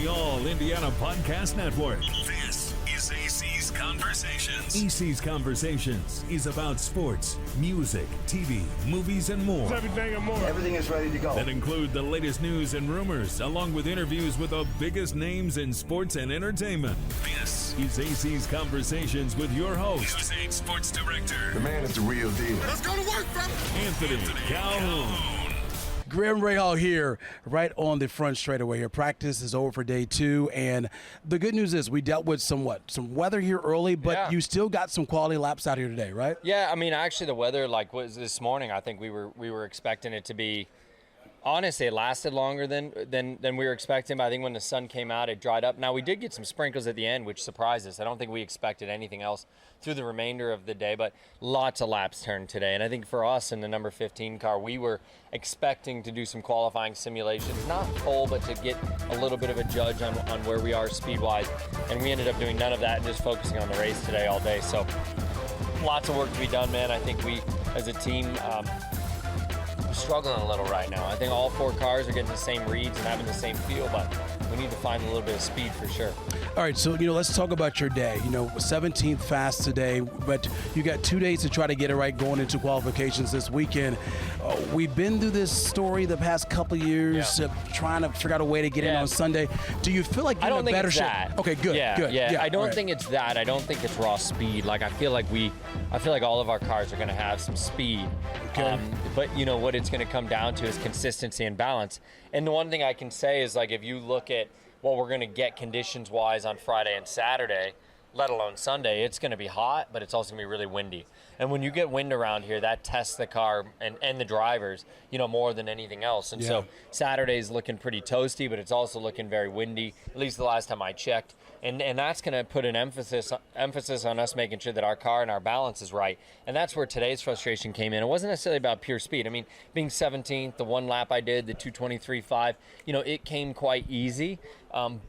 the All Indiana Podcast Network. This is AC's Conversations. AC's Conversations is about sports, music, TV, movies, and more. Everything and more. Everything is ready to go. That include the latest news and rumors, along with interviews with the biggest names in sports and entertainment. This is AC's Conversations with your host, News 8 Sports Director. The man is the real deal. Let's go to work, fella. Anthony Calhoun. Graham Rahal here, right on the front straightaway here. Practice is over for day 2, and the good news is we dealt with some weather here early, but you still got some quality laps out here today, right? Yeah, I mean, actually the weather, was this morning, I think we were expecting it to be, honestly, it lasted longer than we were expecting, but I think when the sun came out, it dried up. Now, we did get some sprinkles at the end, which surprised us. I don't think we expected anything else through the remainder of the day, but lots of laps turned today. And I think for us in the number 15 car, we were expecting to do some qualifying simulations, not full, but to get a little bit of a judge on where we are speed-wise. And we ended up doing none of that and just focusing on the race today all day. So lots of work to be done, man. I think we, as a team, struggling a little right now. I think all 4 cars are getting the same reads and having the same feel, but we need to find a little bit of speed for sure. All right, so, let's talk about your day. 17th fast today, but you got 2 days to try to get it right going into qualifications this weekend. We've been through this story the past couple of years, trying to figure out a way to get in on Sunday. Do you feel like you're in a better shape? Okay, good, good. Yeah, I don't think it's that. I don't think it's raw speed. I feel like all of our cars are going to have some speed. Okay. But what it's going to come down to is consistency and balance. And the one thing I can say is, if you look at what we're going to get conditions-wise on Friday and Saturday, let alone Sunday, it's going to be hot, but it's also going to be really windy. And when you get wind around here, that tests the car and the drivers, more than anything else. And so Saturday's looking pretty toasty, but it's also looking very windy, at least the last time I checked. And that's going to put an emphasis on us making sure that our car and our balance is right. And that's where today's frustration came in. It wasn't necessarily about pure speed. I mean, being 17th, the one lap I did, the 2:23.5, it came quite easy.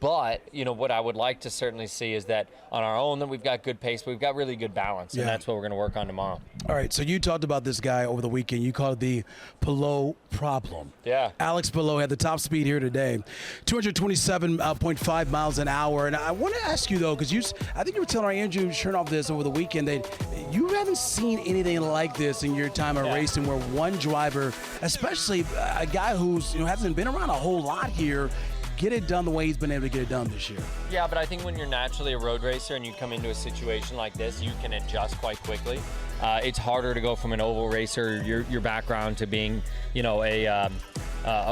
But what I would like to certainly see is that on our own, that we've got good pace, but we've got really good balance, and that's what we're going to work on tomorrow. All right, so you talked about this guy over the weekend. You called it the Pillow problem. Yeah. Alex Pillow had the top speed here today, 227.5 miles an hour. And I want to ask you, though, because I think you were telling our Andrew Chernoff this over the weekend, that you haven't seen anything like this in your time of racing, where one driver, especially a guy who's hasn't been around a whole lot here, get it done the way he's been able to get it done this year. Yeah, but I think when you're naturally a road racer and you come into a situation like this, you can adjust quite quickly. It's harder to go from an oval racer, your background, to being, a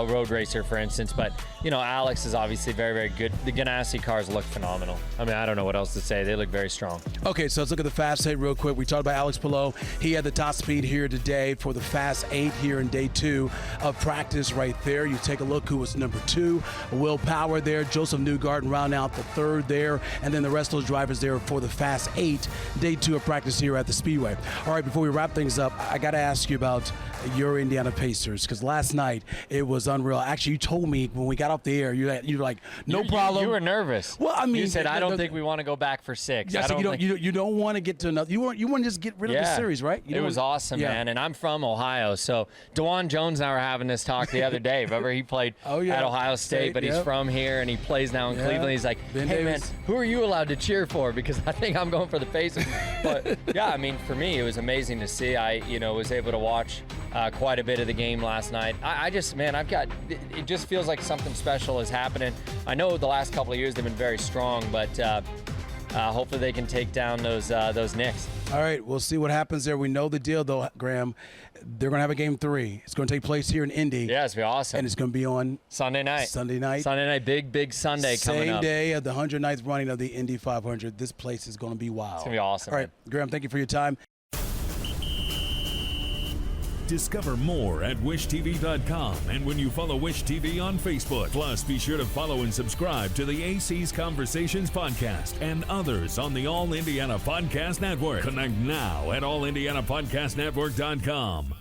road racer, for instance. But, Alex is obviously very, very good. The Ganassi cars look phenomenal. I mean, I don't know what else to say. They look very strong. Okay, so let's look at the Fast 8 real quick. We talked about Alex Pillow. He had the top speed here today for the Fast 8 here in day 2 of practice right there. You take a look who was number 2. Will Power there. Joseph Newgarden round out the 3rd there. And then the rest of those drivers there for the Fast 8, day 2 of practice here at the Speedway. All right, before we wrap things up, I got to ask you about your Indiana Pacers, because last night it was unreal. Actually, you told me when we got off the air, you were like, no problem. You were nervous. Well, I mean, you said, I don't think we want to go back for 6. Yeah, so you don't want to get to another. You want to just get rid of the series, right? It was awesome, man. And I'm from Ohio, so DeJuan Jones and I were having this talk the other day. Remember, he played at Ohio State, but he's from here and he plays now in Cleveland. He's like, hey, man, who are you allowed to cheer for? Because I think I'm going for the Pacers. But yeah, I mean, for me, it was amazing to see. I was able to watch quite a bit of the game last night. It just feels like something special is happening. I know the last couple of years they've been very strong, but hopefully they can take down those Knicks. All right, we'll see what happens there. We know the deal, though, Graham. They're going to have a game 3. It's going to take place here in Indy. Yeah, it's going to be awesome. And it's going to be on Sunday night. Sunday night, big Sunday coming up. Same day of the 109th running of the Indy 500. This place is going to be wild. It's going to be awesome. All right, Graham, thank you for your time. Discover more at wishtv.com and when you follow Wish TV on Facebook. Plus, be sure to follow and subscribe to the AC's Conversations podcast and others on the All Indiana Podcast Network. Connect now at allindianapodcastnetwork.com.